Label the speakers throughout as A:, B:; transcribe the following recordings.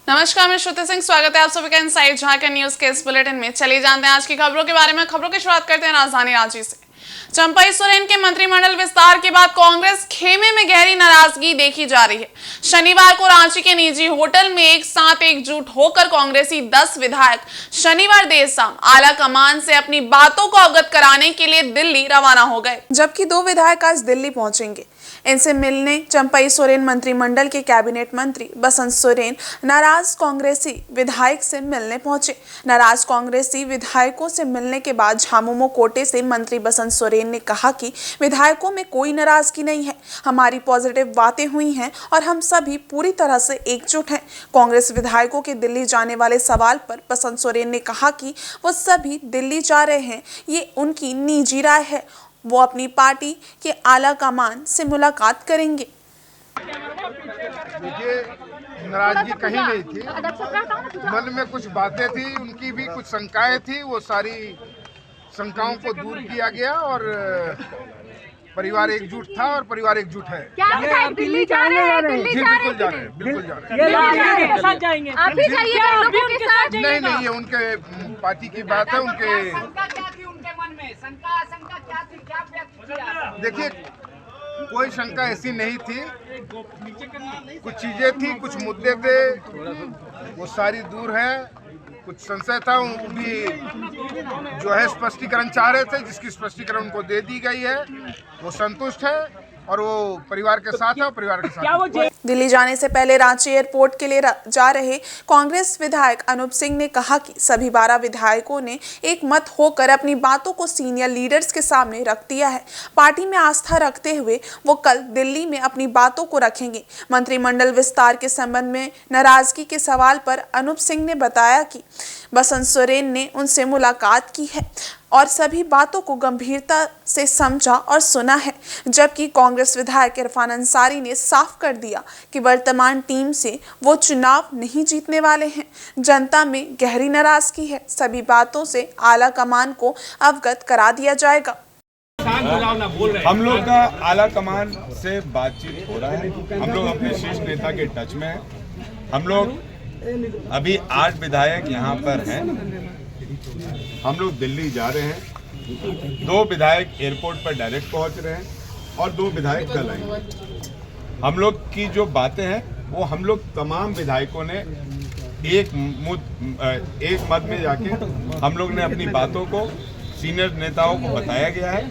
A: नमस्कार, मैं श्रुति सिंह। स्वागत है आप सभी का इनसाइड झारखंड न्यूज के इस बुलेटिन में। चलिए जानते हैं आज की खबरों के बारे में। खबरों की शुरुआत करते हैं राजधानी रांची से। चंपई सोरेन के मंत्रिमंडल विस्तार के बाद कांग्रेस खेमे में गहरी नाराजगी देखी जा रही है। शनिवार को रांची के निजी होटल में एक साथ एकजुट होकर कांग्रेसी 10 विधायक शनिवार देर शाम आला कमान से अपनी बातों को अवगत कराने के लिए दिल्ली रवाना हो गए, जबकि 2 विधायक आज दिल्ली पहुंचेंगे। इनसे मिलने चंपई सोरेन मंत्रिमंडल के कैबिनेट मंत्री बसंत सोरेन नाराज कांग्रेसी विधायक से मिलने पहुंचे। नाराज कांग्रेसी विधायकों से मिलने के बाद झामुमो कोटे से मंत्री बसंत सोरेन ने कहा कि विधायकों में कोई नाराजगी नहीं है, हमारी पॉजिटिव बातें हुई हैं और हम सभी पूरी तरह से एकजुट हैं। कांग्रेस विधायकों के दिल्ली जाने वाले सवाल पर बसंत सोरेन ने कहा कि वो सभी दिल्ली जा रहे हैं, ये उनकी निजी राय है, वो अपनी पार्टी के आला कमान से मुलाकात करेंगे।
B: मुझे नाराजगी कहीं नहीं थी, मन में कुछ बातें थी, उनकी भी कुछ शंकाएं थी, वो सारी शंकाओं को दूर किया गया और परिवार एकजुट था और परिवार एकजुट है।
C: क्या दिल्ली जा रहे हैं?
B: बिल्कुल जा रहे हैं, बिल्कुल जा रहे हैं।
C: साथ जाएंगे। आप भी जाइए लोगों के साथ।
B: नहीं, ये उनके पार्टी की बात है। उनके
D: मन में शंका क्या थी, क्या व्यक्त किया?
B: देखिए, कोई शंका ऐसी नहीं थी, कुछ चीजें थी, कुछ मुद्दे थे, वो सारी दूर है। कुछ संशय था, वो भी जो है स्पष्टीकरण चाह रहे थे, जिसकी स्पष्टीकरण उनको दे दी गई है, वो संतुष्ट है और वो परिवार के साथ है और परिवार के साथ।
A: दिल्ली जाने से पहले रांची एयरपोर्ट के लिए जा रहे कांग्रेस विधायक अनूप सिंह ने कहा कि सभी 12 विधायकों ने एक मत होकर अपनी बातों को सीनियर लीडर्स के सामने रख दिया है। पार्टी में आस्था रखते हुए वो कल दिल्ली में अपनी बातों को रखेंगे। मंत्रिमंडल विस्तार के संबंध में नाराजगी के सवाल पर अनूप सिंह ने बताया कि बसंत सोरेन ने उनसे मुलाकात की है और सभी बातों को गंभीरता से समझा और सुना है, जबकि कांग्रेस विधायक इरफान अंसारी ने साफ कर दिया कि वर्तमान टीम से वो चुनाव नहीं जीतने वाले हैं। जनता में गहरी नाराजगी है, सभी बातों से आला कमान को अवगत करा दिया जाएगा।
E: हम लोग का आला कमान से बातचीत हो रहा है, हम लोग अपने शीर्ष नेता के टच में हैं। हम लोग अभी 8 विधायक यहाँ पर हैं, हम लोग दिल्ली जा रहे हैं। 2 विधायक एयरपोर्ट पर डायरेक्ट पहुंच रहे हैं और 2 विधायक कल आएंगे। हम लोग की जो बातें हैं वो हम लोग तमाम विधायकों ने एक मत में जाके हम लोग ने अपनी बातों को सीनियर नेताओं को बताया गया है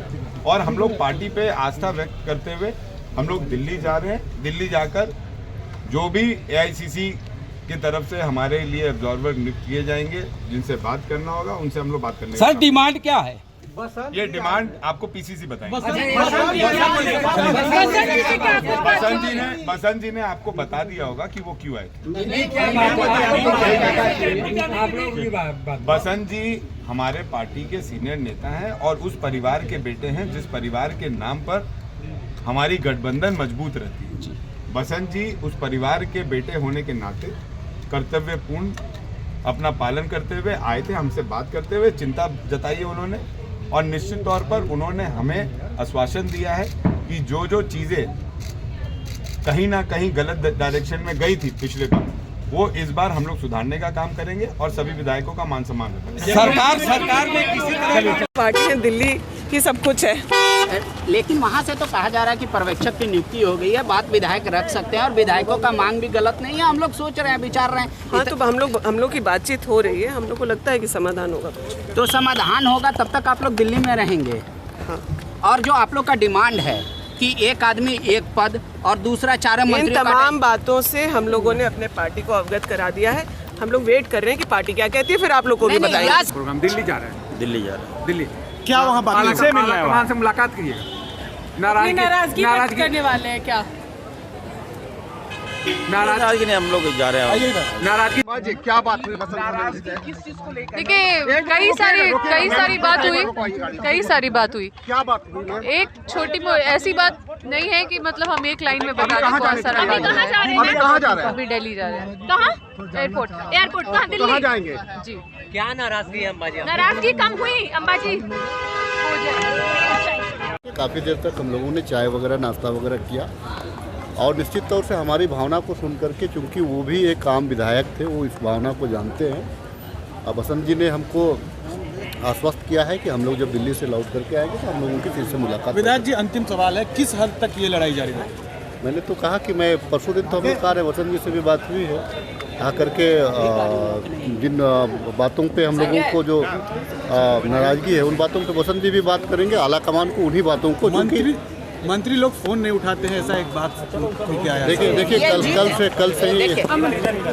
E: और हम लोग पार्टी पे आस्था व्यक्त करते हुए हम लोग दिल्ली जा रहे हैं। दिल्ली जाकर जो भी AICC की तरफ से हमारे लिए ऑब्जर्वर नियुक्त किए जाएंगे, जिनसे बात करना होगा उनसे हम लोग बात करने।
F: सर डिमांड क्या है?
E: ये डिमांड आपको PCC बताएंगे। बसंत जी ने आपको बता दिया होगा कि वो क्यों आए थे। बसंत जी हमारे पार्टी के सीनियर नेता हैं और उस परिवार के बेटे हैं जिस परिवार के नाम पर हमारी गठबंधन मजबूत रहती है। बसंत जी उस परिवार के बेटे होने के नाते कर्तव्यपूर्ण अपना पालन करते हुए आए थे, हमसे बात करते हुए चिंता जताई है उन्होंने और निश्चित तौर पर उन्होंने हमें आश्वासन दिया है कि जो चीज़ें कहीं ना कहीं गलत डायरेक्शन में गई थी पिछले बार, वो इस बार हम लोग सुधारने का काम करेंगे और सभी विधायकों का मान सम्मान रखेंगे।
F: सरकार में किसी तरह
G: पार्टी है, दिल्ली की सब कुछ है,
D: लेकिन वहाँ से तो कहा जा रहा है कि पर्यवेक्षक की नियुक्ति हो गई है, बात विधायक रख सकते हैं और विधायकों का मांग भी गलत नहीं है। हम लोग सोच रहे हैं, विचार रहे हैं।
G: हाँ, तो हम लोग की बातचीत हो रही है, हम लोग को लगता है कि समाधान होगा।
D: तो समाधान होगा तब तक आप लोग दिल्ली में रहेंगे।
G: हाँ।
D: और जो आप लोग का डिमांड है कि एक आदमी एक पद और दूसरा 4 मंत्री,
G: इन तमाम बातों से हम लोगों ने अपने पार्टी को अवगत करा दिया है। हम लोग वेट कर रहे हैं कि पार्टी क्या कहती है, फिर आप लोग को भी बताएंगे।
H: प्रोग्राम दिल्ली जा रहे हैं।
E: दिल्ली
H: क्या वहाँ बात से मिलना है? वहाँ से मुलाकात कीजिए।
C: नाराजगी व्यक्त करने वाले हैं क्या?
F: नाराजगी नहीं, हम लोग जा रहे हैं।
B: नाराजगी क्या बात हुई?
C: देखिए कई सारी बात हुई।
B: क्या बात हुई?
C: एक छोटी ऐसी बात नहीं है कि मतलब हम एक लाइन में बता दें। बहुत सारा बात
B: कहाँ जा रहे हैं?
C: अभी दिल्ली जा रहे हैं। कहाँ? एयरपोर्ट कहाँ? दिल्ली।
B: कहाँ जाएंगे?
C: जी।
I: क्या नाराजगी है अंबाजी?
C: नाराजगी कम हुई अंबाजी।
J: काफ़ी देर तक हम लोगों ने चाय वगैरह नाश्ता वगैरह किया और निश्चित तौर से हमारी भावना को सुन करके, चूँकि वो भी एक आम विधायक थे, वो इस भावना को जानते हैं। अब बसंत जी ने हमको आश्वस्त किया है कि हम लोग जब दिल्ली से लौट करके आएंगे तो हम लोगों की फिर से मुलाकात।
H: विधायक जी, अंतिम सवाल है, किस हद तक ये लड़ाई जारी रहेगी?
J: मैंने तो कहा कि मैं परसों दिन तो हम लोग कार्य वसंत जी से भी बात हुई है, आ करके जिन बातों पे हम लोगों को जो नाराज़गी है उन बातों पे वसंत जी भी बात करेंगे, आला कमान को उन्हीं बातों को।
H: मंत्री लोग फोन नहीं उठाते हैं, ऐसा एक बात क्या है?
J: देखिए कल से ही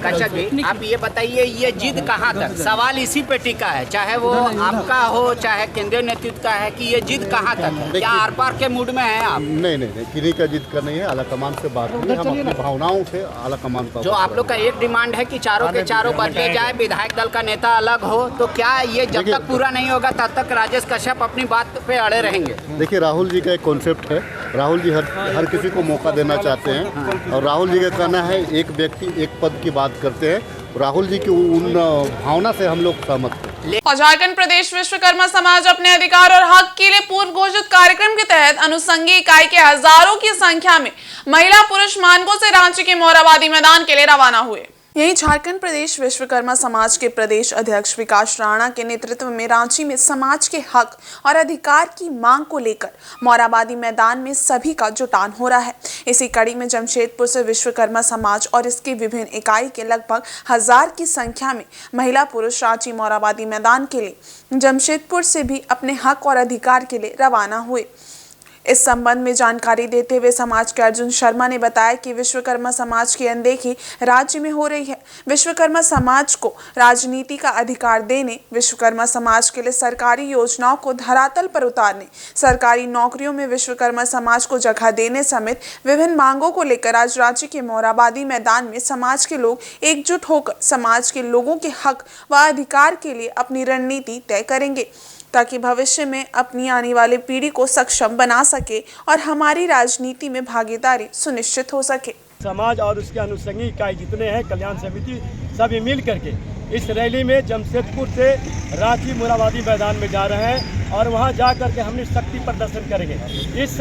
D: कशक जी, आप ये बताइए, ये जिद कहाँ तक? सवाल इसी पे टिका है, चाहे वो आपका हो चाहे केंद्रीय नेतृत्व का है, कि ये जिद कहाँ तक है? क्या आर पार के मूड में हैं आप?
J: नहीं, किन्हीं का जिद का नहीं है। आला कमान से बात हुई, हम अपनी भावनाओं से आला कमान का।
D: जो आप लोग का एक डिमांड है कि चारों के चारों बदले जाए, विधायक दल का नेता अलग हो, तो क्या ये जब तक पूरा नहीं होगा तब तक राजेश कश्यप अपनी बात पे अड़े रहेंगे?
J: देखिए, राहुल जी का एक कॉन्सेप्ट है, राहुल जी हर किसी को मौका देना चाहते हैं, और राहुल जी का कहना है एक व्यक्ति एक पद की बात करते हैं। राहुल जी की उन भावना से हम लोग सहमत हैं।
A: और झारखंड प्रदेश विश्वकर्मा समाज अपने अधिकार और हक के लिए पूर्व घोषित कार्यक्रम के तहत अनुषंगी इकाई के हजारों की संख्या में महिला पुरुष मानकों से रांची के मोरहाबादी मैदान के लिए रवाना हुए। यही झारखंड प्रदेश विश्वकर्मा समाज के प्रदेश अध्यक्ष विकास राणा के नेतृत्व में रांची में समाज के हक और अधिकार की मांग को लेकर मोरहाबादी मैदान में सभी का जुटान हो रहा है। इसी कड़ी में जमशेदपुर से विश्वकर्मा समाज और इसके विभिन्न इकाई के लगभग 1000 की संख्या में महिला पुरुष रांची मोरहाबादी मैदान के लिए जमशेदपुर से भी अपने हक और अधिकार के लिए रवाना हुए। इस संबंध में जानकारी देते हुए समाज के अर्जुन शर्मा ने बताया कि विश्वकर्मा समाज की अनदेखी राज्य में हो रही है। विश्वकर्मा समाज को राजनीति का अधिकार देने, विश्वकर्मा समाज के लिए सरकारी योजनाओं को धरातल पर उतारने, सरकारी नौकरियों में विश्वकर्मा समाज को जगह देने समेत विभिन्न मांगों को लेकर आज रांची के मोरहाबादी मैदान में समाज के लोग एकजुट होकर समाज के लोगों के हक व अधिकार के लिए अपनी रणनीति तय करेंगे, ताकि भविष्य में अपनी आने वाली पीढ़ी को सक्षम बना सके और हमारी राजनीति में भागीदारी सुनिश्चित हो सके।
K: समाज और उसके अनुषंगी इकाई जितने हैं, कल्याण समिति, सभी मिल करके इस रैली में जमशेदपुर से रांची मोरहाबादी मैदान में जा रहे हैं और वहां जा करके हमने शक्ति प्रदर्शन करेंगे। इस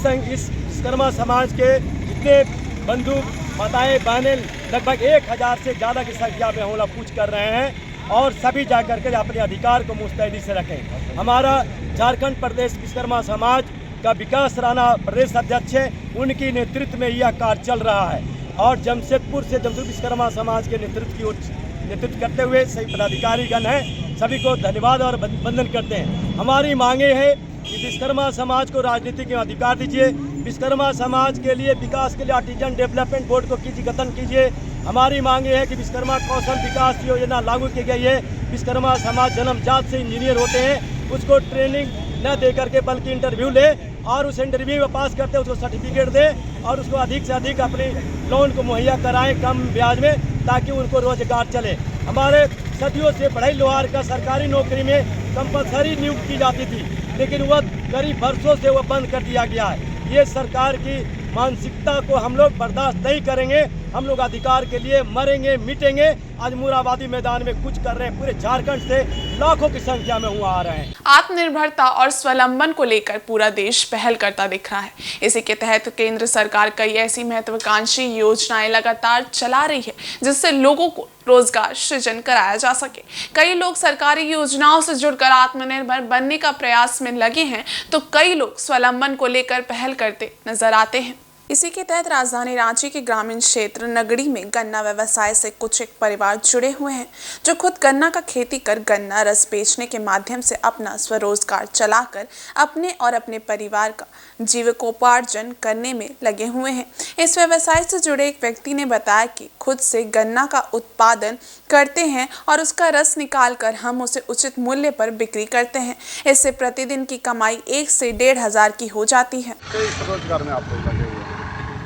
K: विश्वकर्मा समाज के जितने बंधु माताएं बहनें लगभग 1000 से ज़्यादा की संख्या में होला पूछ कर रहे हैं और सभी जाकर के अपने अधिकार को मुस्तैदी से रखें। हमारा झारखंड प्रदेश विश्वकर्मा समाज का विकास राणा प्रदेश अध्यक्ष है, उनकी नेतृत्व में यह कार्य चल रहा है और जमशेदपुर से जमशेदपुर विश्वकर्मा समाज के नेतृत्व करते हुए सभी पदाधिकारीगण हैं, सभी को धन्यवाद और वंदन करते हैं। हमारी मांगे है कि विश्वकर्मा समाज को राजनीति के अधिकार दीजिए, विश्वकर्मा समाज के लिए विकास के लिए आर्टिजन डेवलपमेंट बोर्ड को गठन कीजिए। हमारी मांगे है कि विश्वकर्मा कौशल विकास योजना लागू की गई है। विश्वकर्मा समाज जन्मजात से इंजीनियर होते हैं, उसको ट्रेनिंग न दे करके बल्कि इंटरव्यू ले और उस इंटरव्यू में पास करते उसको सर्टिफिकेट दे और उसको अधिक से अधिक अपने लोन को मुहैया कराएं कम ब्याज में, ताकि उनको रोजगार चले। हमारे सदियों से बढ़ई लोहार का सरकारी नौकरी में कंपलसरी नियुक्त की जाती थी, लेकिन वह करीब वर्षों से वह बंद कर दिया गया है। ये सरकार की मानसिकता को हम लोग बर्दाश्त नहीं करेंगे। हम लोग अधिकार के लिए मरेंगे मिटेंगे। आज मोरहाबादी मैदान में कुछ कर रहे हैं, पूरे झारखंड से लाखों की संख्या में हुआ आ रहे हैं।
A: आत्मनिर्भरता और स्वावलंबन को लेकर पूरा देश पहल करता दिख रहा है। इसी के तहत केंद्र सरकार कई ऐसी महत्वाकांक्षी योजनाएं लगातार चला रही है जिससे लोगों को रोजगार सृजन कराया जा सके। कई लोग सरकारी योजनाओं से जुड़कर आत्मनिर्भर बनने का प्रयास में लगे हैं, तो कई लोग स्वावलंबन को लेकर पहल करते नजर आते हैं। इसी के तहत राजधानी रांची के ग्रामीण क्षेत्र नगड़ी में गन्ना व्यवसाय से कुछ एक परिवार जुड़े हुए हैं जो खुद गन्ना का खेती कर गन्ना रस बेचने के माध्यम से अपना स्वरोजगार चलाकर अपने और अपने परिवार का जीविकोपार्जन करने में लगे हुए हैं। इस व्यवसाय से जुड़े एक व्यक्ति ने बताया कि खुद से गन्ना का उत्पादन करते हैं और उसका रस निकाल कर हम उसे उचित मूल्य पर बिक्री करते हैं। इससे प्रतिदिन की कमाई 1 से 1,500 की हो जाती है।
B: रोजगार में आप लोग लगे हुए हैं?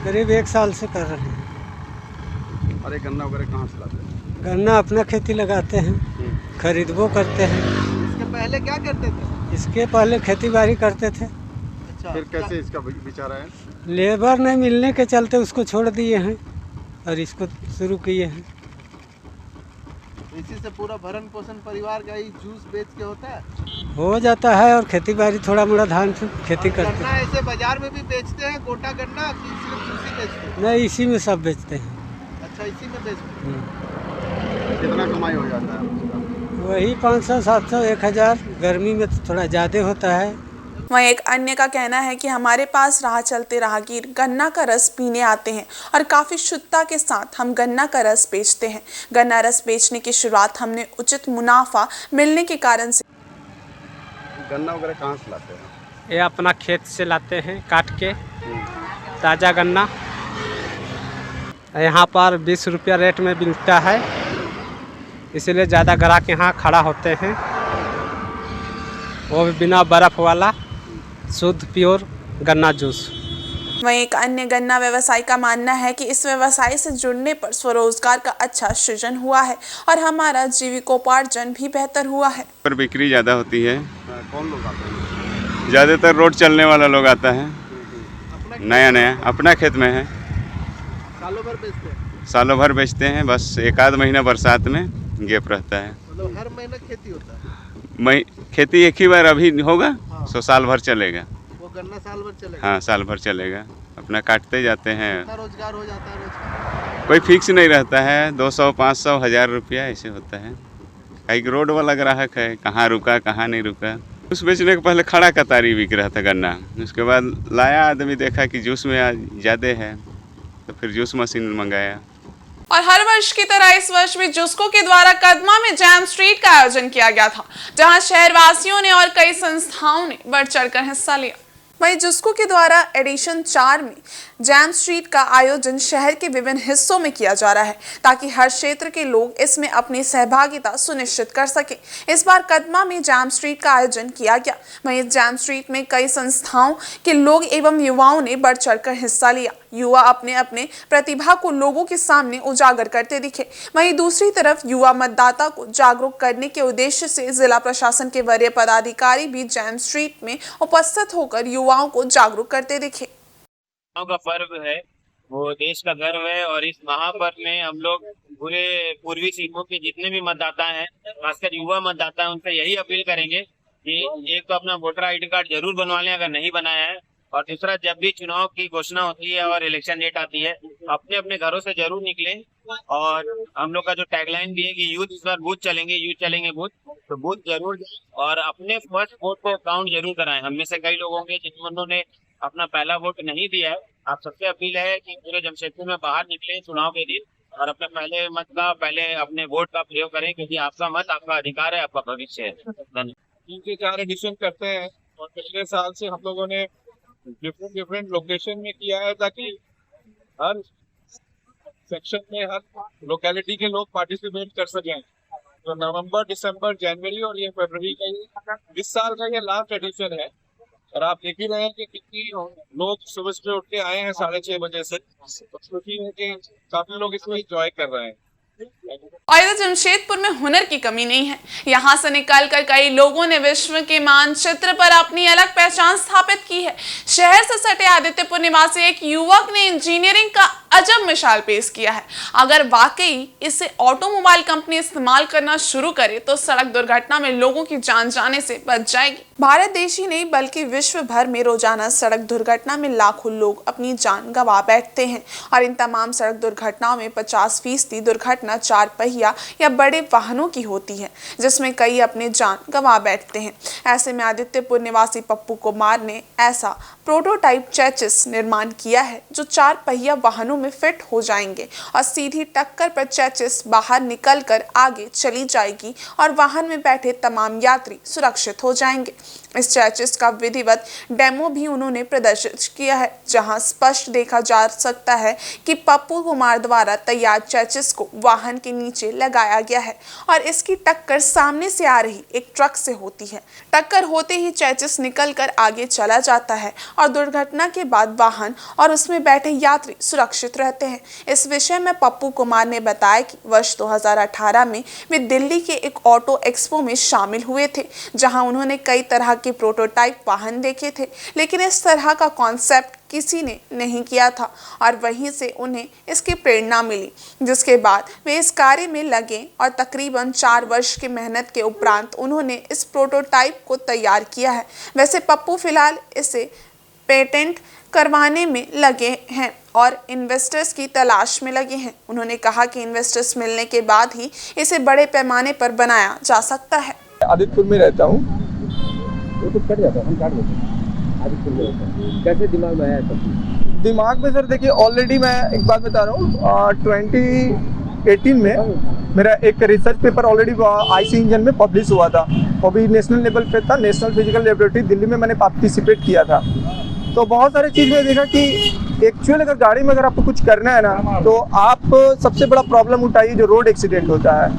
L: करीब 1 साल से कर रहे हैं।
B: अरे गन्ना वगैरह कहाँ से लाते हैं?
L: गन्ना अपना खेती लगाते हैं, खरीदबो करते हैं।
G: इसके पहले क्या करते थे?
L: इसके पहले खेती बाड़ी करते थे।
G: अच्छा,
B: फिर कैसे इसका विचार है?
L: लेबर नहीं मिलने के चलते उसको छोड़ दिए हैं और इसको शुरू किए हैं। इसी से पूरा भरण पोषण परिवार का ही जूस बेच के होता है। हो जाता है और खेती बाड़ी थोड़ा मोड़ा धान से खेती करते
G: गन्ना
L: हैं।
G: ऐसे बाजार में भी बेचते हैं, गोटा गन्ना कि सिर्फ जूस ही बेचते हैं?
L: नहीं, इसी में सब बेचते हैं।
G: अच्छा, इसी में बेचते हैं।
J: कितना कमाई हो जाता है?
L: वही 500, 700, 1000। गर्मी में तो थोड़ा ज़्यादा होता है।
A: वहीं एक अन्य का कहना है कि हमारे पास राह चलते राहगीर गन्ना का रस पीने आते हैं और काफ़ी शुद्धता के साथ हम गन्ना का रस बेचते हैं। गन्ना रस बेचने की शुरुआत हमने उचित मुनाफा मिलने के कारण से।
J: गन्ना वगैरह कहाँ से लाते हैं?
L: ये अपना खेत से लाते हैं काट के, ताज़ा गन्ना। यहाँ पर 20 रुपया रेट में मिलता है, इसलिए ज़्यादा ग्राहक यहाँ खड़ा होते हैं। वो भी बिना बर्फ़ वाला शुद्ध प्योर गन्ना जूस।
A: वहीं एक अन्य गन्ना व्यवसायी का मानना है कि इस व्यवसाय से जुड़ने पर स्वरोजगार का अच्छा सृजन हुआ है और हमारा जीविकोपार्जन भी बेहतर हुआ है।
E: पर बिक्री ज़्यादा होती है।
J: कौन लोग आते हैं?
E: ज़्यादातर रोड चलने वाला लोग आता है, नया अपना खेत में है।
G: सालों भर बेचते हैं?
E: सालों भर बेचते हैं, बस एक आध महीना बरसात में गैप रहता है।
G: मतलब हर महीना खेती होता है?
E: खेती एक ही बार अभी होगा, सो साल भर चलेगा।
G: वो गन्ना साल भर चलेगा?
E: हाँ, साल भर चलेगा। अपना काटते जाते हैं।
G: कितना रोजगार हो जाता है रोज का?
E: कोई फिक्स नहीं रहता है, 200, 500, 1000 रुपया ऐसे होता है। एक रोड वाला ग्राहक है, कहाँ रुका कहाँ नहीं रुका। जूस बेचने के पहले खड़ा कतारी बिक रहा था गन्ना, उसके बाद लाया आदमी, देखा कि जूस में ज़्यादा है तो फिर जूस मशीन मंगाया।
A: और हर वर्ष की तरह इस वर्ष भी जुस्को के द्वारा कदमा में जैम स्ट्रीट का आयोजन किया गया था, जहां शहरवासियों ने और कई संस्थाओं ने बढ़ चढ़कर हिस्सा लिया। वहीं जुस्को के द्वारा एडिशन 4 में जैम स्ट्रीट का आयोजन शहर के विभिन्न हिस्सों में किया जा रहा है, ताकि हर क्षेत्र के लोग इसमें अपनी सहभागिता सुनिश्चित कर सके। इस बार कदमा में जैम स्ट्रीट का आयोजन किया गया। वहीं जैम स्ट्रीट में कई संस्थाओं के लोग एवं युवाओं ने बढ़ चढ़कर हिस्सा लिया। युवा अपने अपने प्रतिभा को लोगों के सामने उजागर करते दिखे। वहीं दूसरी तरफ युवा मतदाता को जागरूक करने के उद्देश्य से जिला प्रशासन के वरीय पदाधिकारी भी जैम स्ट्रीट में उपस्थित होकर युवाओं को जागरूक करते दिखे।
I: का पर्व है, वो देश का गर्व है और इस महापर्व में हम लोग पूरे पूर्वी सीमों के जितने भी मतदाता हैं, खासकर युवा मतदाता हैं, उनसे यही अपील करेंगे कि एक तो अपना वोटर आईडी कार्ड जरूर बनवा लें अगर नहीं बनाया है, और दूसरा जब भी चुनाव की घोषणा होती है और इलेक्शन डेट आती है, अपने अपने घरों से जरूर निकलें। और हम लोग का जो टैगलाइन भी है कि यूथ इस बार बूथ चलेंगे, यूथ चलेंगे बूथ, तो बूथ जरूर जाएं और अपने फर्स्ट वोट को काउंट जरूर कराएं। हम में से कई लोग होंगे जिन्होंने अपना पहला वोट नहीं दिया है। आप सबसे अपील है कि पूरे जमशेदपुर में बाहर निकले चुनाव के दिन और अपने पहले मत का, पहले अपने वोट का प्रयोग करें, क्योंकि आपका मत आपका अधिकार है, आपका भविष्य है। धन्यवाद।
K: 3-4 एडिशन करते हैं और पिछले साल से हम लोगों ने डिफरेंट लोकेशन में किया है, ताकि हर सेक्शन में हर लोकेलिटी के लोग पार्टिसिपेट कर सकें। तो नवंबर, दिसंबर, जनवरी और ये फरवरी का इस साल का ये लास्ट एडिशन है। और आप देख ही रहे हैं कि कितनी लोग सुबह सुबह उठ के आए हैं 6:30 बजे से। तो खुशी है कि काफी लोग इसमें एंजॉय कर रहे हैं।
A: और इधर जमशेदपुर में हुनर की कमी नहीं है। यहाँ से निकलकर कई लोगों ने विश्व के मानचित्र पर अपनी अलग पहचान स्थापित की है। शहर से सटे आदित्यपुर निवासी एक युवक ने इंजीनियरिंग का अजब मिसाल पेश किया है। अगर वाकई इसे ऑटोमोबाइल कंपनी इस्तेमाल करना शुरू करे तो सड़क दुर्घटना में लोगों की जान जाने से बच जाएगी। भारत देश ही नहीं बल्कि विश्व भर में रोजाना सड़क दुर्घटना में लाखों लोग अपनी जान गंवा बैठते हैं और इन तमाम सड़क दुर्घटनाओं में 50% दुर्घटना 4 पहिया या बड़े वाहनों की होती है, जिसमें कई अपने जान गंवा बैठते हैं। ऐसे में आदित्यपुर निवासी पप्पू कुमार ने ऐसा प्रोटोटाइप चेसिस निर्माण किया है जो 4 पहिया वाहनों में फिट हो जाएंगे और सीधी टक्कर पर चेसिस बाहर निकलकर आगे चली जाएगी और वाहन में बैठे तमाम यात्री सुरक्षित हो जाएंगे। इस चेसिस का विधिवत डेमो भी उन्होंने प्रदर्शित किया है, जहां स्पष्ट देखा जा सकता है कि पप्पू कुमार द्वारा तैयार चेसिस को वाहन के नीचे लगाया गया है और इसकी टक्कर सामने से आ रही एक ट्रक से होती है। टक्कर होते ही चेसिस निकलकर आगे चला जाता है और दुर्घटना के बाद वाहन और उसमें बैठे यात्री सुरक्षित रहते हैं। इस विषय में पप्पू कुमार ने बताया कि वर्ष 2018 में वे दिल्ली के एक ऑटो एक्सपो में शामिल हुए थे, जहां उन्होंने कई तरह के प्रोटोटाइप वाहन देखे थे, लेकिन इस तरह का कॉन्सेप्ट किसी ने नहीं किया था और वहीं से उन्हें इसकी प्रेरणा मिली, जिसके बाद वे इस कार्य में लगे और तकरीबन 4 वर्ष की मेहनत के उपरांत उन्होंने इस प्रोटोटाइप को तैयार किया है। वैसे पप्पू फिलहाल इसे पेटेंट करवाने में लगे हैं और इन्वेस्टर्स की तलाश में लगे हैं। उन्होंने कहा कि इन्वेस्टर्स मिलने के बाद ही इसे बड़े पैमाने पर बनाया जा सकता है।
M: आदित्यपुर में रहता हूँ।
L: कैसे दिमाग में आया सब?
M: दिमाग में सर देखिए, ऑलरेडी मैं एक बात बता रहा हूँ, 2018 में मेरा एक research paper already IC engine में पब्लिश हुआ था। वो भी नेशनल लेवल पे था, नेशनल फिजिकल लेबोरेटरी दिल्ली में मैंने पार्टिसिपेट किया था। तो बहुत सारी चीज़ में देखा कि एक्चुअल अगर गाड़ी में अगर आपको कुछ करना है ना, तो आप सबसे बड़ा प्रॉब्लम उठाइए जो रोड एक्सीडेंट होता है,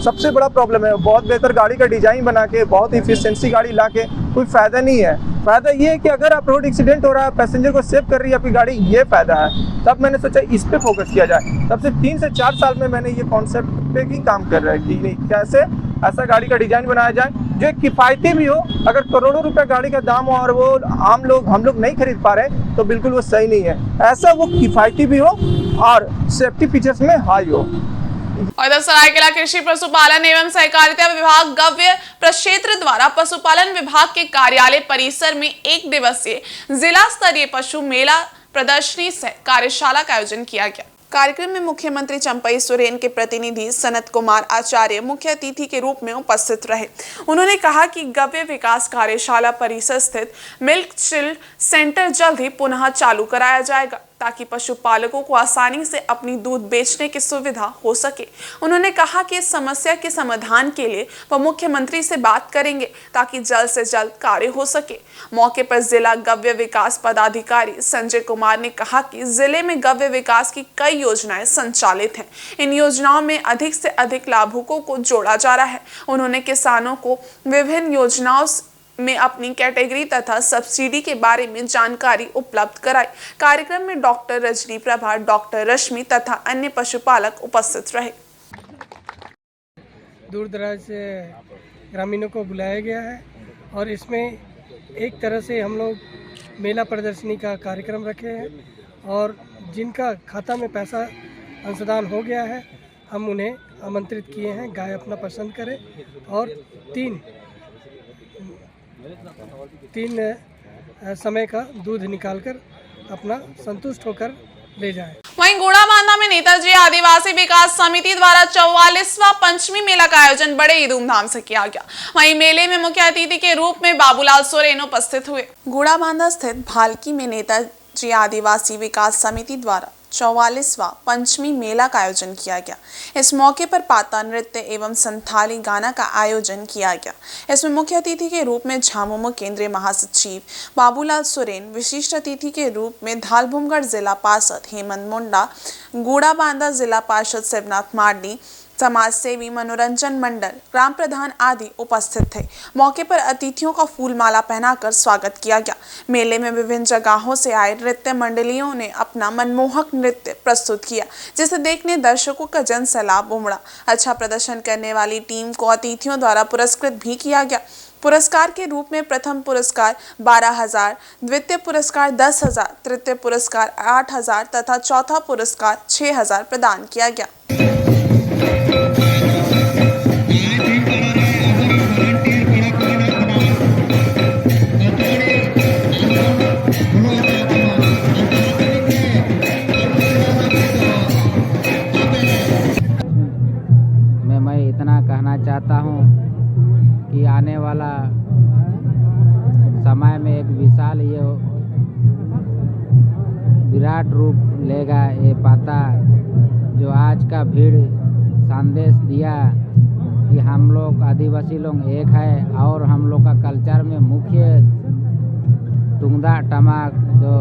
M: सबसे बड़ा प्रॉब्लम है। बहुत बेहतर गाड़ी का डिजाइन बना के, बहुत इफिशिएंसी गाड़ी ला के कोई फ़ायदा नहीं है। फ़ायदा ये है कि अगर आप रोड एक्सीडेंट हो रहा है, पैसेंजर को सेव कर रही है आपकी गाड़ी, ये फ़ायदा है। तब मैंने सोचा इस पे फोकस किया जाए। तब से 3 से 4 साल में मैंने ये कॉन्सेप्ट पे ही काम कर रहा है कि नहीं, कैसे ऐसा गाड़ी का डिजाइन बनाया जाए जो किफ़ायती भी हो। अगर करोड़ों रुपए गाड़ी का दाम हो और वो हम लोग नहीं खरीद पा रहे, तो बिल्कुल वो सही नहीं है। ऐसा वो किफ़ायती भी हो और सेफ्टी फीचर्स में हाई हो।
A: और इधर सरायकेला कृषि पशुपालन एवं सहकारिता विभाग गव्य प्रक्षेत्र द्वारा पशुपालन विभाग के कार्यालय परिसर में 1 दिवसीय जिला स्तरीय पशु मेला प्रदर्शनी सह कार्यशाला का आयोजन किया गया। कार्यक्रम में मुख्यमंत्री चंपई सोरेन के प्रतिनिधि सनत कुमार आचार्य मुख्य अतिथि के रूप में उपस्थित रहे। उन्होंने कहा कि गव्य विकास कार्यशाला परिसर स्थित मिल्क चिल्ड सेंटर जल्द ही पुनः चालू कराया जाएगा, ताकि पशुपालकों को आसानी से अपनी दूध बेचने की सुविधा हो सके। उन्होंने कहा कि इस समस्या के समाधान के लिए वह मुख्यमंत्री से बात करेंगे, ताकि जल्द से जल्द कार्य हो सके। मौके पर जिला गव्य विकास पदाधिकारी संजय कुमार ने कहा कि जिले में गव्य विकास की कई योजनाएं संचालित हैं। इन योजनाओं में अधिक से अधिक लाभुकों को जोड़ा जा रहा है। उन्होंने किसानों को विभिन्न योजनाओं में अपनी कैटेगरी तथा सब्सिडी के बारे में जानकारी उपलब्ध कराई। कार्यक्रम में डॉक्टर रजनी प्रभा, डॉक्टर रश्मि तथा अन्य पशुपालक उपस्थित रहे।
L: दूर दराज से ग्रामीणों को बुलाया गया है और इसमें एक तरह से हम लोग मेला प्रदर्शनी का कार्यक्रम रखे हैं और जिनका खाता में पैसा अंशदान हो गया है, हम उन्हें आमंत्रित किए हैं, गाय अपना पसंद करें और तीन समय का दूध निकालकर अपना संतुष्ट होकर ले जाएं।
A: वहीं गोड़ाबांधा में नेताजी आदिवासी विकास समिति द्वारा 44वां पंचमी मेला का आयोजन बड़े ही धूमधाम से किया गया। वहीं मेले में मुख्य अतिथि के रूप में बाबूलाल सोरेन उपस्थित हुए। गोड़ाबांधा स्थित भालकी में नेताजी आदिवासी विकास समिति द्वारा 44वां पंचमी मेला का आयोजन किया गया। इस मौके पर पाता नृत्य एवं संथाली गाना का आयोजन किया गया। इसमें मुख्य अतिथि के रूप में झामुमो केंद्रीय महासचिव बाबूलाल सोरेन, विशिष्ट अतिथि के रूप में धालभूमगढ़ जिला पार्षद हेमंत मुंडा, गोड़ाबांधा जिला पार्षद शिवनाथ मार्डी, समाज सेवी मनोरंजन मंडल, ग्राम प्रधान आदि उपस्थित थे। मौके पर अतिथियों का फूल माला पहनाकर स्वागत किया गया। मेले में विभिन्न जगहों से आए नृत्य मंडलियों ने अपना मनमोहक नृत्य प्रस्तुत किया, जिसे देखने दर्शकों का जन सैलाब उमड़ा। अच्छा प्रदर्शन करने वाली टीम को अतिथियों द्वारा पुरस्कृत भी किया गया। पुरस्कार के रूप में प्रथम पुरस्कार 12,000, द्वितीय पुरस्कार 10,000, तृतीय पुरस्कार 8,000 तथा चौथा पुरस्कार 6,000 प्रदान किया गया।
N: मैं इतना कहना चाहता हूँ कि आने वाला समय में एक विशाल ये विराट रूप लेगा ये पाता, जो आज का भीड़ संदेश दिया कि हम लोग आदिवासी लोग एक है और हम लोग का कल्चर में मुख्य टुंगदा टमाक जो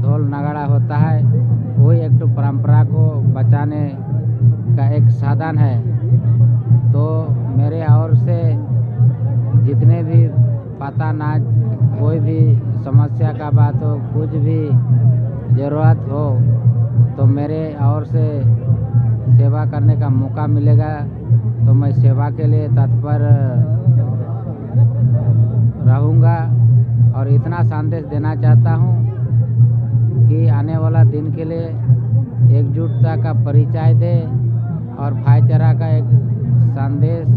N: ढोल नगाड़ा होता है, वही एक तो परंपरा को बचाने का एक साधन है। तो मेरे ओर से जितने भी पता नाच, कोई भी समस्या का बात हो, कुछ भी ज़रूरत हो, तो मेरे ओर से सेवा करने का मौका मिलेगा, तो मैं सेवा के लिए तत्पर रहूँगा। और इतना संदेश देना चाहता हूँ कि आने वाला दिन के लिए एकजुटता का परिचय दे और भाईचारा का एक संदेश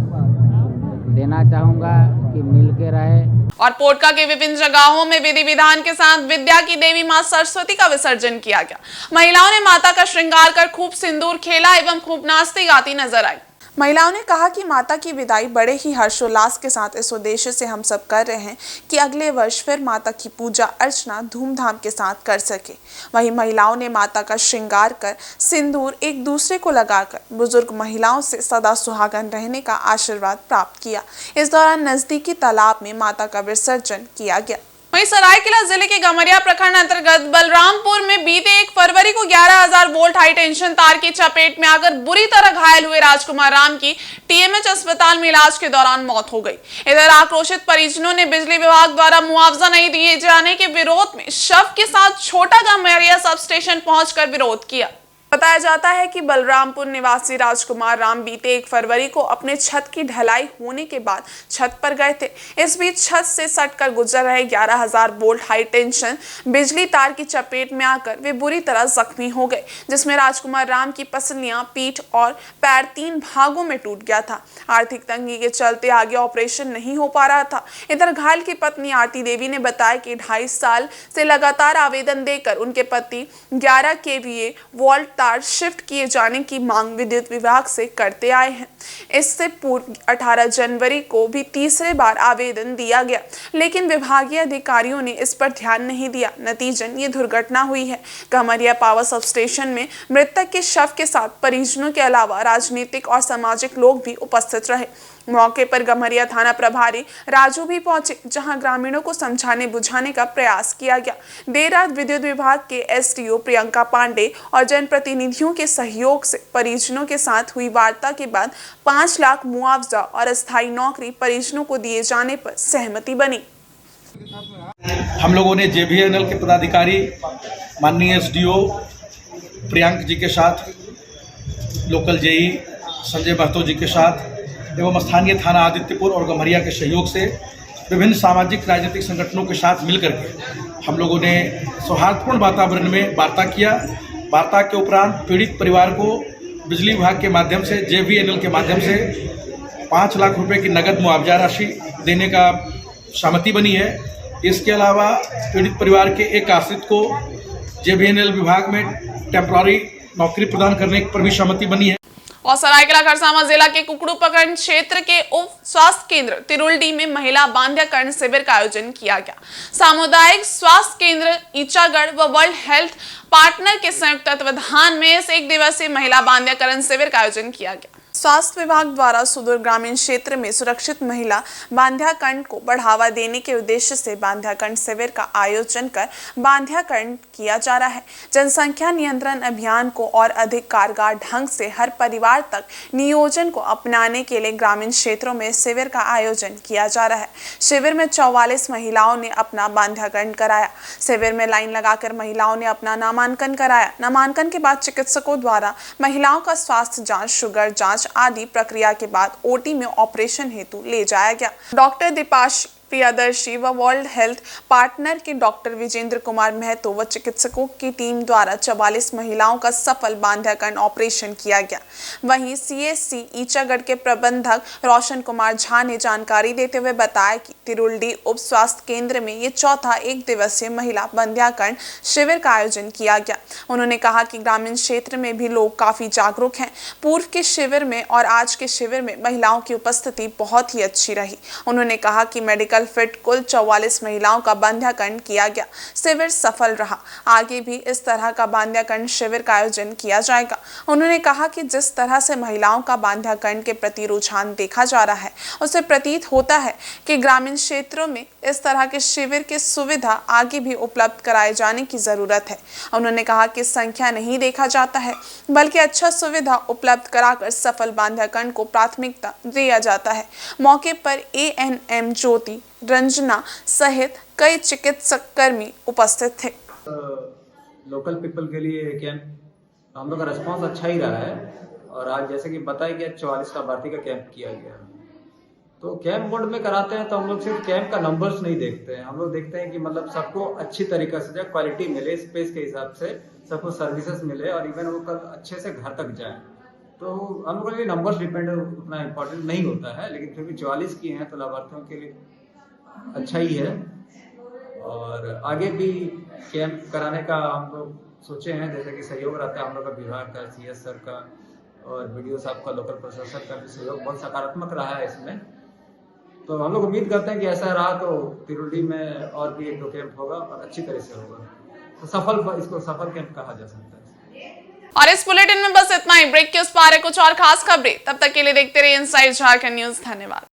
N: देना चाहूँगा कि मिल के रहे।
A: और पोटका के विभिन्न जगहों में विधि विधान के साथ विद्या की देवी मां सरस्वती का विसर्जन किया गया। महिलाओं ने माता का श्रृंगार कर खूब सिंदूर खेला एवं खूब नाचती गाती नजर आई। महिलाओं ने कहा कि माता की विदाई बड़े ही हर्षोल्लास के साथ इस उद्देश्य से हम सब कर रहे हैं कि अगले वर्ष फिर माता की पूजा अर्चना धूमधाम के साथ कर सके। वहीं महिलाओं ने माता का श्रृंगार कर सिंदूर एक दूसरे को लगाकर बुजुर्ग महिलाओं से सदा सुहागन रहने का आशीर्वाद प्राप्त किया। इस दौरान नजदीकी तालाब में माता का विसर्जन किया गया। वहीं सरायकेला जिले के गमरिया प्रखंड अंतर्गत बलरामपुर में बीते 1 फरवरी को 11,000 वोल्ट हाई टेंशन तार की चपेट में आकर बुरी तरह घायल हुए राजकुमार राम की टीएमएच अस्पताल में इलाज के दौरान मौत हो गई। इधर आक्रोशित परिजनों ने बिजली विभाग द्वारा मुआवजा नहीं दिए जाने के विरोध में शव के साथ छोटा गमरिया सब स्टेशन पहुंचकर विरोध किया। बताया जाता है कि बलरामपुर निवासी राजकुमार राम बीते 1 फरवरी को अपने छत की ढलाई होने के बाद छत पर गए थे। इस बीच छत से सटकर गुजर रहे 11,000 वोल्ट हाई टेंशन बिजली तार की चपेट में आकर वे बुरी तरह जख्मी हो गए, जिसमें राजकुमार राम की पसलियां, पीठ और पैर 3 भागों में टूट गया था। आर्थिक तंगी के चलते आगे ऑपरेशन नहीं हो पा रहा था। इधर घायल की पत्नी आरती देवी ने बताया कि 2.5 साल से लगातार आवेदन देकर उनके पति 11 kVA वोल्ट तार शिफ्ट किए जाने की मांग विद्युत विभाग से करते आए हैं। इससे पूर्व 18 जनवरी को भी तीसरे बार आवेदन दिया गया, लेकिन विभागीय अधिकारियों ने इस पर ध्यान नहीं दिया। नतीजन ये दुर्घटना हुई है। गमरिया पावर सब स्टेशन में मृतक के शव के साथ परिजनों के अलावा राजनीतिक और सामाजिक लोग भी उपस्थित रहे। मौके पर गमरिया थाना प्रभारी राजू भी पहुंचे, जहां ग्रामीणों को समझाने बुझाने का प्रयास किया गया। देर रात विद्युत विभाग के एसडीओ प्रियंका पांडे और जनप्रतिनिधियों के सहयोग से परिजनों के साथ हुई वार्ता के बाद 5 लाख मुआवजा और अस्थायी नौकरी परिजनों को दिए जाने पर सहमति बनी।
O: हम लोगों ने जेबीएनएल के पदाधिकारी माननीय एसडीओ प्रियंक जी के साथ, लोकल जेई संजय महतो जी के साथ एवं स्थानीय थाना आदित्यपुर और गम्हरिया के सहयोग से विभिन्न सामाजिक राजनीतिक संगठनों के साथ मिलकर के हम लोगों ने सौहार्दपूर्ण वातावरण में वार्ता किया। वार्ता के उपरांत पीड़ित परिवार को बिजली विभाग के माध्यम से, जेबीएनएल के माध्यम से 5 लाख रुपए की नगद मुआवजा राशि देने का सहमति बनी है। इसके अलावा पीड़ित परिवार के एक आश्रित को जेबीएनएल विभाग में टेम्पररी नौकरी प्रदान करने पर भी सहमति बनी है।
A: और सरायकेला खरसावां जिला के कुकड़ू प्रखंड क्षेत्र के उप स्वास्थ्य केंद्र तिरुल्डी में महिला बांध्याकरण शिविर का आयोजन किया गया। सामुदायिक स्वास्थ्य केंद्र ईचागढ़ व वर्ल्ड हेल्थ पार्टनर के संयुक्त तत्वाधान में इस 1 दिवसीय महिला बांध्याकरण शिविर का आयोजन किया गया। स्वास्थ्य विभाग द्वारा सुदूर ग्रामीण क्षेत्र में सुरक्षित महिला बांध्याकरण को बढ़ावा देने के उद्देश्य से बांध्याकरण शिविर का आयोजन कर बांध्याकरण किया जा रहा है। जनसंख्या नियंत्रण अभियान को और अधिक कारगर ढंग से हर परिवार तक नियोजन को अपनाने के लिए ग्रामीण क्षेत्रों में शिविर का आयोजन किया जा रहा है। शिविर में 44 महिलाओं ने अपना बांध्याकरण कराया। शिविर में लाइन लगाकर महिलाओं ने अपना नामांकन कराया। नामांकन के बाद चिकित्सकों द्वारा महिलाओं का स्वास्थ्य जाँच, शुगर जाँच आदि प्रक्रिया के बाद ओटी में ऑपरेशन हेतु ले जाया गया। डॉक्टर दीपाश प्रियदर्शी व वर्ल्ड हेल्थ पार्टनर के डॉक्टर विजेंद्र कुमार महतो व चिकित्सकों की टीम द्वारा 44 महिलाओं का सफल बांध्याकरण ऑपरेशन किया गया। वहीं सीएससी ईचागढ़ के प्रबंधक रोशन कुमार झा ने जानकारी देते हुए बताया कि तिरुल्डी उप स्वास्थ्य केंद्र में ये चौथा 1 दिवसीय महिला बांध्याकरण शिविर का आयोजन किया गया। उन्होंने कहा कि ग्रामीण क्षेत्र में भी लोग काफी जागरूक हैं। पूर्व के शिविर में और आज के शिविर में महिलाओं की उपस्थिति बहुत ही अच्छी रही। उन्होंने कहा कि मेडिकल फिट कुल 44 महिलाओं का बांध्याकरण किया गया। शिविर सफल रहा। आगे भी इस तरह का बांध्याकरण शिविर का आयोजन किया जाएगा। उन्होंने कहा कि जिस तरह से महिलाओं का बांध्याकरण के प्रति रुझान देखा जा रहा है, उससे प्रतीत होता है कि ग्रामीण क्षेत्रों में इस तरह के शिविर की सुविधा आगे भी उपलब्ध कराए जाने की जरूरत है। उन्होंने कहा कि संख्या नहीं देखा जाता है, बल्कि अच्छा सुविधा उपलब्ध कराकर सफल बांध्याकरण को प्राथमिकता दिया जाता है। मौके पर ANM ज्योति रंजना सहित कई चिकित्सक कर्मी उपस्थित थे।
P: लोकल पीपल के लिए कैंप, हम लोग का रिस्पांस अच्छा ही रहा है। और आज जैसे कि बताया गया 44 का भर्ती का कैंप किया गया। तो कैंप मोड में कराते हैं तो हम लोग सिर्फ कैंप का नंबर्स नहीं देखते हैं, हम लोग देखते हैं कि मतलब सबको अच्छी तरीके से जो क्वालिटी मिले, स्पेस के हिसाब से सबको सर्विसेज मिले और इवन वो कल अच्छे से घर तक जाए। तो हम लोगों के लिए नंबर्स डिपेंड उतना इम्पोर्टेंट नहीं होता है, लेकिन फिर भी 44 की हैं तो लाभार्थियों के लिए अच्छा ही है। और आगे भी कैंप कराने का हम लोग सोचे हैं, जैसे कि सहयोग रहता है हम लोग का विभाग का, CS सर का और BDO साहब का, लोकल प्रशासन का भी सहयोग बहुत सकारात्मक रहा है इसमें। तो हम लोग उम्मीद करते हैं कि ऐसा रहा तो तिरुडी में और भी 1-2 कैंप होगा और अच्छी तरह से होगा, तो इसको सफल कैंप कहा जा सकता है।
A: और इस बुलेटिन में बस इतना ही। ब्रेक के उस पार है कुछ और खास खबरें, तब तक के लिए देखते रहिए इनसाइड झारखंड न्यूज। धन्यवाद।